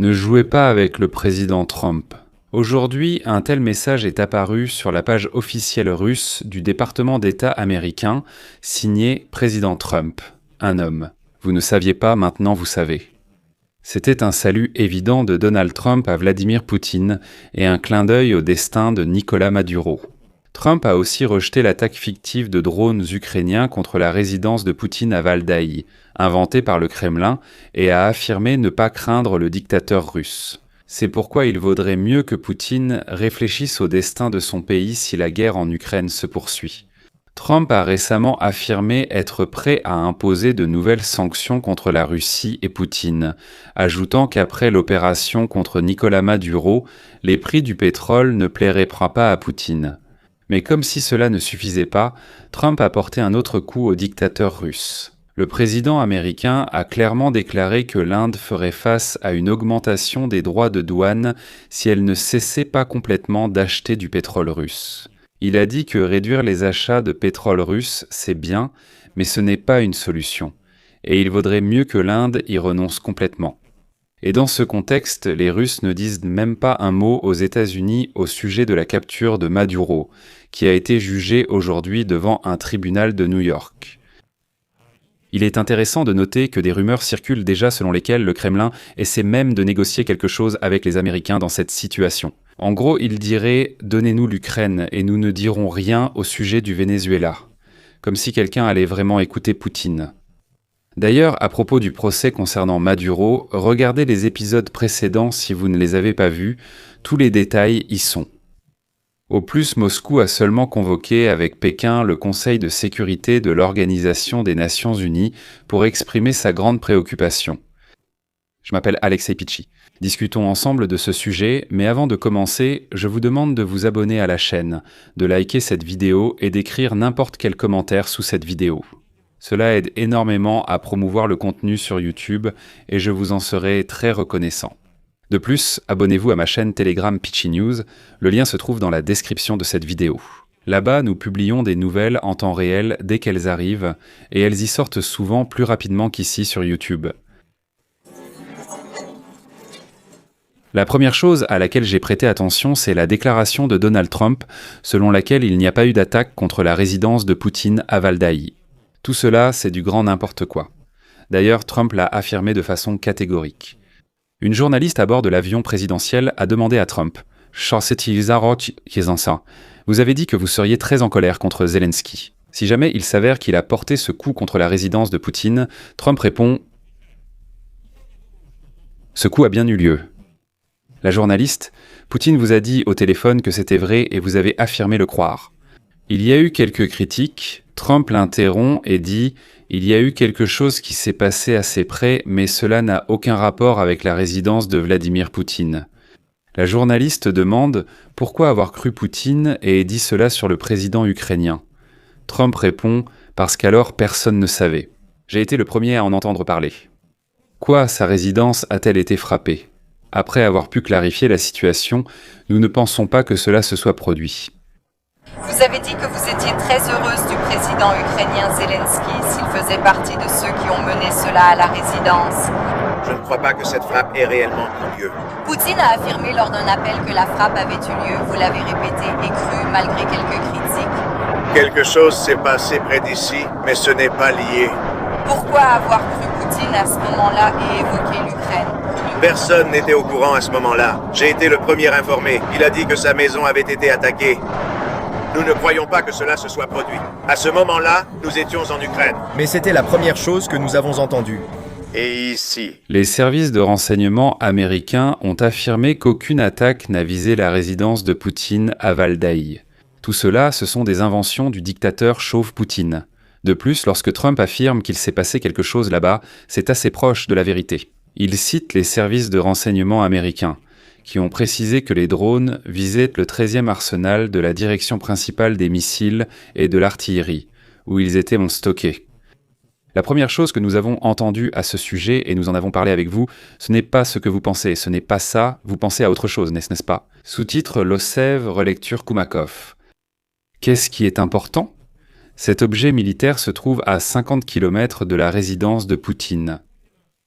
Ne jouez pas avec le président Trump. Aujourd'hui, un tel message est apparu sur la page officielle russe du département d'État américain, signé Président Trump, un homme. Vous ne saviez pas, maintenant vous savez. C'était un salut évident de Donald Trump à Vladimir Poutine et un clin d'œil au destin de Nicolás Maduro. Trump a aussi rejeté l'attaque fictive de drones ukrainiens contre la résidence de Poutine à Valdaï, inventée par le Kremlin, et a affirmé ne pas craindre le dictateur russe. C'est pourquoi il vaudrait mieux que Poutine réfléchisse au destin de son pays si la guerre en Ukraine se poursuit. Trump a récemment affirmé être prêt à imposer de nouvelles sanctions contre la Russie et Poutine, ajoutant qu'après l'opération contre Nicolás Maduro, les prix du pétrole ne plairaient pas à Poutine. Mais comme si cela ne suffisait pas, Trump a porté un autre coup au dictateur russe. Le président américain a clairement déclaré que l'Inde ferait face à une augmentation des droits de douane si elle ne cessait pas complètement d'acheter du pétrole russe. Il a dit que réduire les achats de pétrole russe, c'est bien, mais ce n'est pas une solution. Et il vaudrait mieux que l'Inde y renonce complètement. Et dans ce contexte, les Russes ne disent même pas un mot aux États-Unis au sujet de la capture de Maduro, qui a été jugé aujourd'hui devant un tribunal de New York. Il est intéressant de noter que des rumeurs circulent déjà selon lesquelles le Kremlin essaie même de négocier quelque chose avec les Américains dans cette situation. En gros, il dirait « Donnez-nous l'Ukraine et nous ne dirons rien au sujet du Venezuela », comme si quelqu'un allait vraiment écouter Poutine. D'ailleurs, à propos du procès concernant Maduro, regardez les épisodes précédents si vous ne les avez pas vus, tous les détails y sont. Au plus, Moscou a seulement convoqué avec Pékin le Conseil de sécurité de l'Organisation des Nations Unies pour exprimer sa grande préoccupation. Je m'appelle Alexei Pichi. Discutons ensemble de ce sujet, mais avant de commencer, je vous demande de vous abonner à la chaîne, de liker cette vidéo et d'écrire n'importe quel commentaire sous cette vidéo. Cela aide énormément à promouvoir le contenu sur YouTube et je vous en serai très reconnaissant. De plus, abonnez-vous à ma chaîne Telegram Pichi News, le lien se trouve dans la description de cette vidéo. Là-bas, nous publions des nouvelles en temps réel dès qu'elles arrivent, et elles y sortent souvent plus rapidement qu'ici sur YouTube. La première chose à laquelle j'ai prêté attention, c'est la déclaration de Donald Trump, selon laquelle il n'y a pas eu d'attaque contre la résidence de Poutine à Valdaï. Tout cela, c'est du grand n'importe quoi. D'ailleurs, Trump l'a affirmé de façon catégorique. Une journaliste à bord de l'avion présidentiel a demandé à Trump « Vous avez dit que vous seriez très en colère contre Zelensky. Si jamais il s'avère qu'il a porté ce coup contre la résidence de Poutine, Trump répond « Ce coup a bien eu lieu. » La journaliste « Poutine vous a dit au téléphone que c'était vrai et vous avez affirmé le croire. » Il y a eu quelques critiques, Trump l'interrompt et dit « Il y a eu quelque chose qui s'est passé assez près, mais cela n'a aucun rapport avec la résidence de Vladimir Poutine. » La journaliste demande « Pourquoi avoir cru Poutine et dit cela sur le président ukrainien ?» Trump répond « Parce qu'alors personne ne savait. J'ai été le premier à en entendre parler. » Quoi, sa résidence a-t-elle été frappée? Après avoir pu clarifier la situation, nous ne pensons pas que cela se soit produit. Vous avez dit que vous étiez très heureuse du président ukrainien Zelensky s'il faisait partie de ceux qui ont mené cela à la résidence. Je ne crois pas que cette frappe ait réellement eu lieu. Poutine a affirmé lors d'un appel que la frappe avait eu lieu, vous l'avez répété et cru malgré quelques critiques. Quelque chose s'est passé près d'ici, mais ce n'est pas lié. Pourquoi avoir cru Poutine à ce moment-là et évoquer l'Ukraine? Personne n'était au courant à ce moment-là. J'ai été le premier informé. Il a dit que sa maison avait été attaquée. Nous ne croyons pas que cela se soit produit. À ce moment-là, nous étions en Ukraine. Mais c'était la première chose que nous avons entendue. Et ici. Les services de renseignement américains ont affirmé qu'aucune attaque n'a visé la résidence de Poutine à Valdaï. Tout cela, ce sont des inventions du dictateur chauve Poutine. De plus, lorsque Trump affirme qu'il s'est passé quelque chose là-bas, c'est assez proche de la vérité. Il cite les services de renseignement américains, qui ont précisé que les drones visaient le 13e arsenal de la direction principale des missiles et de l'artillerie, où ils étaient stockés. La première chose que nous avons entendue à ce sujet, et nous en avons parlé avec vous, ce n'est pas ce que vous pensez, ce n'est pas ça, vous pensez à autre chose, n'est-ce pas? Sous-titre Losev, relecture Koumakov. Qu'est-ce qui est important? Cet objet militaire se trouve à 50 km de la résidence de Poutine.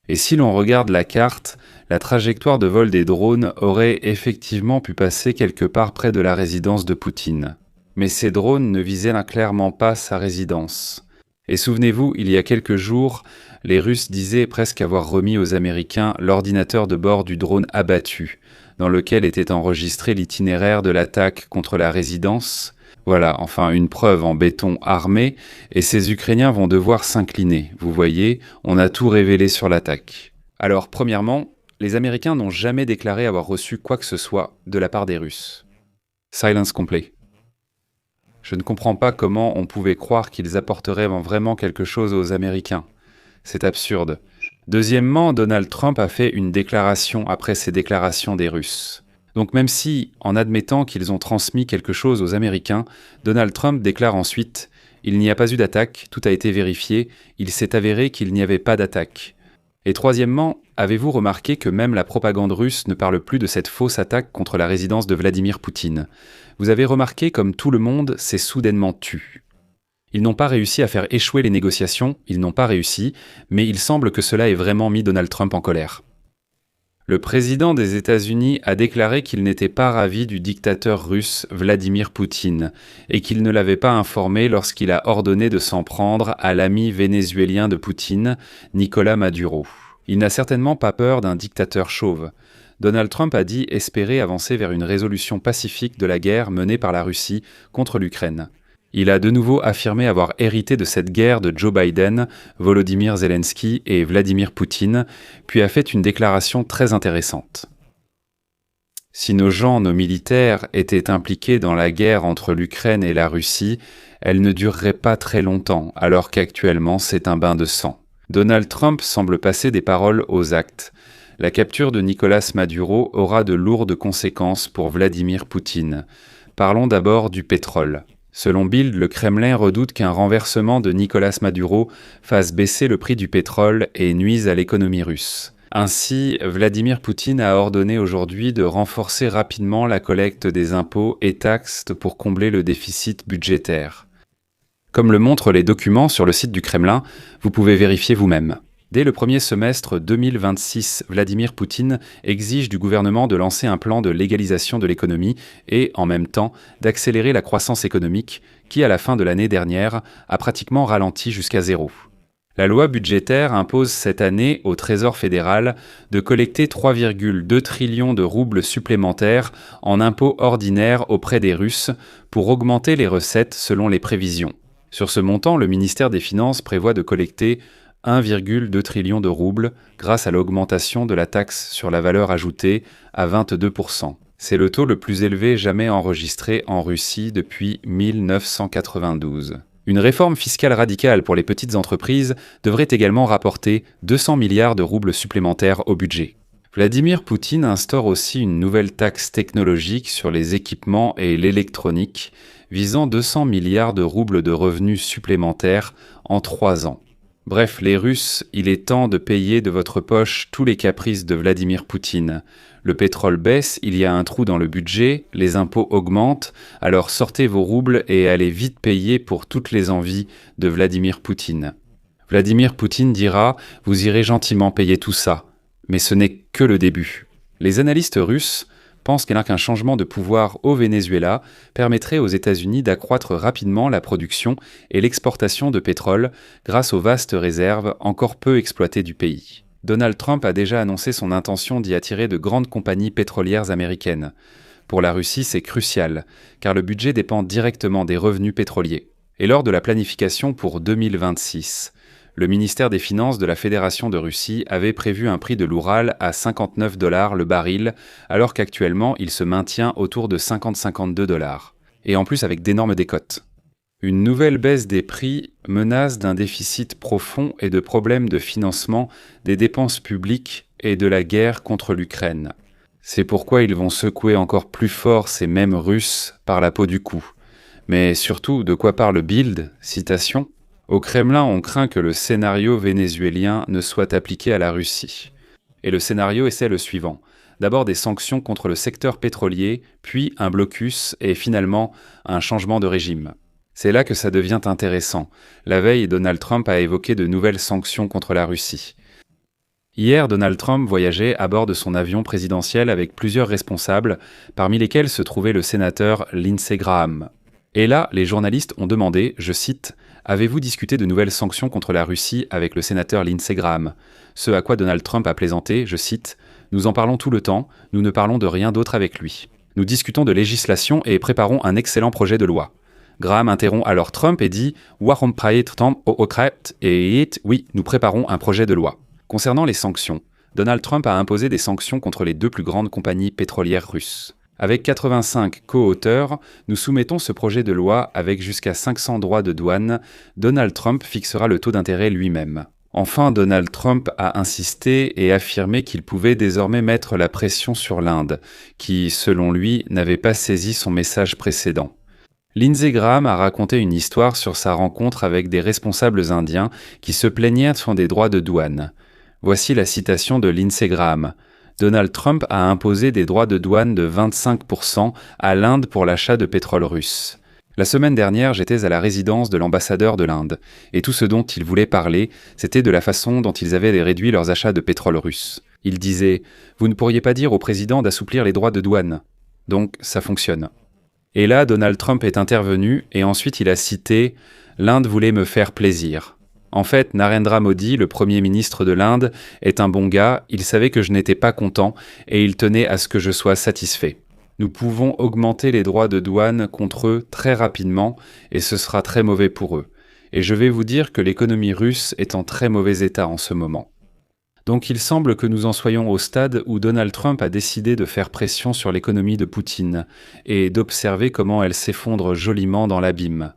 Et si l'on regarde la carte, la trajectoire de vol des drones aurait effectivement pu passer quelque part près de la résidence de Poutine. Mais ces drones ne visaient clairement pas sa résidence. Et souvenez-vous, il y a quelques jours, les Russes disaient presque avoir remis aux Américains l'ordinateur de bord du drone abattu, dans lequel était enregistré l'itinéraire de l'attaque contre la résidence. Voilà, enfin une preuve en béton armé, et ces Ukrainiens vont devoir s'incliner. Vous voyez, on a tout révélé sur l'attaque. Alors, premièrement, les Américains n'ont jamais déclaré avoir reçu quoi que ce soit de la part des Russes. Silence complet. Je ne comprends pas comment on pouvait croire qu'ils apporteraient vraiment quelque chose aux Américains. C'est absurde. Deuxièmement, Donald Trump a fait une déclaration après ces déclarations des Russes. Donc même si, en admettant qu'ils ont transmis quelque chose aux Américains, Donald Trump déclare ensuite « Il n'y a pas eu d'attaque, tout a été vérifié, il s'est avéré qu'il n'y avait pas d'attaque ». Et troisièmement, avez-vous remarqué que même la propagande russe ne parle plus de cette fausse attaque contre la résidence de Vladimir Poutine? Vous avez remarqué comme tout le monde s'est soudainement tu. Ils n'ont pas réussi à faire échouer les négociations, ils n'ont pas réussi, mais il semble que cela ait vraiment mis Donald Trump en colère. Le président des États-Unis a déclaré qu'il n'était pas ravi du dictateur russe Vladimir Poutine et qu'il ne l'avait pas informé lorsqu'il a ordonné de s'en prendre à l'ami vénézuélien de Poutine, Nicolás Maduro. Il n'a certainement pas peur d'un dictateur chauve. Donald Trump a dit espérer avancer vers une résolution pacifique de la guerre menée par la Russie contre l'Ukraine. Il a de nouveau affirmé avoir hérité de cette guerre de Joe Biden, Volodymyr Zelensky et Vladimir Poutine, puis a fait une déclaration très intéressante. Si nos gens, nos militaires, étaient impliqués dans la guerre entre l'Ukraine et la Russie, elle ne durerait pas très longtemps, alors qu'actuellement c'est un bain de sang. Donald Trump semble passer des paroles aux actes. La capture de Nicolás Maduro aura de lourdes conséquences pour Vladimir Poutine. Parlons d'abord du pétrole. Selon Bild, le Kremlin redoute qu'un renversement de Nicolás Maduro fasse baisser le prix du pétrole et nuise à l'économie russe. Ainsi, Vladimir Poutine a ordonné aujourd'hui de renforcer rapidement la collecte des impôts et taxes pour combler le déficit budgétaire. Comme le montrent les documents sur le site du Kremlin, vous pouvez vérifier vous-même. Dès le premier semestre 2026, Vladimir Poutine exige du gouvernement de lancer un plan de légalisation de l'économie et, en même temps, d'accélérer la croissance économique qui, à la fin de l'année dernière, a pratiquement ralenti jusqu'à zéro. La loi budgétaire impose cette année au Trésor fédéral de collecter 3,2 trillions de roubles supplémentaires en impôts ordinaires auprès des Russes pour augmenter les recettes selon les prévisions. Sur ce montant, le ministère des Finances prévoit de collecter 1,2 trillion de roubles grâce à l'augmentation de la taxe sur la valeur ajoutée à 22%. C'est le taux le plus élevé jamais enregistré en Russie depuis 1992. Une réforme fiscale radicale pour les petites entreprises devrait également rapporter 200 milliards de roubles supplémentaires au budget. Vladimir Poutine instaure aussi une nouvelle taxe technologique sur les équipements et l'électronique, visant 200 milliards de roubles de revenus supplémentaires en 3 ans. Bref, les Russes, il est temps de payer de votre poche tous les caprices de Vladimir Poutine. Le pétrole baisse, il y a un trou dans le budget, les impôts augmentent, alors sortez vos roubles et allez vite payer pour toutes les envies de Vladimir Poutine. Vladimir Poutine dira « Vous irez gentiment payer tout ça ». Mais ce n'est que le début. Les analystes russes pensent qu'un changement de pouvoir au Venezuela permettrait aux États-Unis d'accroître rapidement la production et l'exportation de pétrole grâce aux vastes réserves encore peu exploitées du pays. Donald Trump a déjà annoncé son intention d'y attirer de grandes compagnies pétrolières américaines. Pour la Russie, c'est crucial, car le budget dépend directement des revenus pétroliers. Et lors de la planification pour 2026, le ministère des Finances de la Fédération de Russie avait prévu un prix de l'Oural à 59 $ le baril, alors qu'actuellement il se maintient autour de 50-52 $. Et en plus avec d'énormes décotes. Une nouvelle baisse des prix menace d'un déficit profond et de problèmes de financement des dépenses publiques et de la guerre contre l'Ukraine. C'est pourquoi ils vont secouer encore plus fort ces mêmes Russes par la peau du cou. Mais surtout, de quoi parle Bild, citation, « Au Kremlin, on craint que le scénario vénézuélien ne soit appliqué à la Russie. » Et le scénario est le suivant. D'abord des sanctions contre le secteur pétrolier, puis un blocus et finalement un changement de régime. C'est là que ça devient intéressant. La veille, Donald Trump a évoqué de nouvelles sanctions contre la Russie. Hier, Donald Trump voyageait à bord de son avion présidentiel avec plusieurs responsables, parmi lesquels se trouvait le sénateur Lindsey Graham. Et là, les journalistes ont demandé, je cite, « Avez-vous discuté de nouvelles sanctions contre la Russie avec le sénateur Lindsey Graham ?» Ce à quoi Donald Trump a plaisanté, je cite, « Nous en parlons tout le temps, nous ne parlons de rien d'autre avec lui. Nous discutons de législation et préparons un excellent projet de loi. » Graham interrompt alors Trump et dit « Warum prayet Trump au crête ?» et « Oui, nous préparons un projet de loi. » Concernant les sanctions, Donald Trump a imposé des sanctions contre les 2 plus grandes compagnies pétrolières russes. Avec 85 co-auteurs, nous soumettons ce projet de loi avec jusqu'à 500 droits de douane. Donald Trump fixera le taux d'intérêt lui-même. Enfin, Donald Trump a insisté et affirmé qu'il pouvait désormais mettre la pression sur l'Inde, qui, selon lui, n'avait pas saisi son message précédent. Lindsey Graham a raconté une histoire sur sa rencontre avec des responsables indiens qui se plaignaient sur des droits de douane. Voici la citation de Lindsey Graham. « Donald Trump a imposé des droits de douane de 25% à l'Inde pour l'achat de pétrole russe. La semaine dernière, j'étais à la résidence de l'ambassadeur de l'Inde, et tout ce dont il voulait parler, c'était de la façon dont ils avaient réduit leurs achats de pétrole russe. Il disait « Vous ne pourriez pas dire au président d'assouplir les droits de douane. » Donc, ça fonctionne. Et là, Donald Trump est intervenu, et ensuite il a cité « L'Inde voulait me faire plaisir ». En fait, Narendra Modi, le Premier ministre de l'Inde, est un bon gars, il savait que je n'étais pas content et il tenait à ce que je sois satisfait. Nous pouvons augmenter les droits de douane contre eux très rapidement et ce sera très mauvais pour eux. Et je vais vous dire que l'économie russe est en très mauvais état en ce moment. Donc il semble que nous en soyons au stade où Donald Trump a décidé de faire pression sur l'économie de Poutine et d'observer comment elle s'effondre joliment dans l'abîme.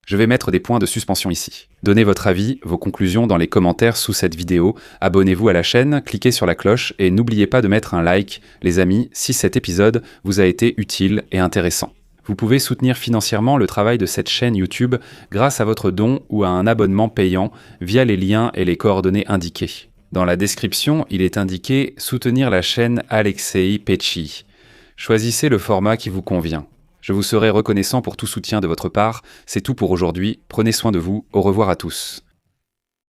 Je vais mettre des points de suspension ici. Donnez votre avis, vos conclusions dans les commentaires sous cette vidéo, abonnez-vous à la chaîne, cliquez sur la cloche et n'oubliez pas de mettre un like, les amis, si cet épisode vous a été utile et intéressant. Vous pouvez soutenir financièrement le travail de cette chaîne YouTube grâce à votre don ou à un abonnement payant via les liens et les coordonnées indiqués. Dans la description, il est indiqué « Soutenir la chaîne Alexei Petchy ». Choisissez le format qui vous convient. Je vous serai reconnaissant pour tout soutien de votre part. C'est tout pour aujourd'hui. Prenez soin de vous. Au revoir à tous.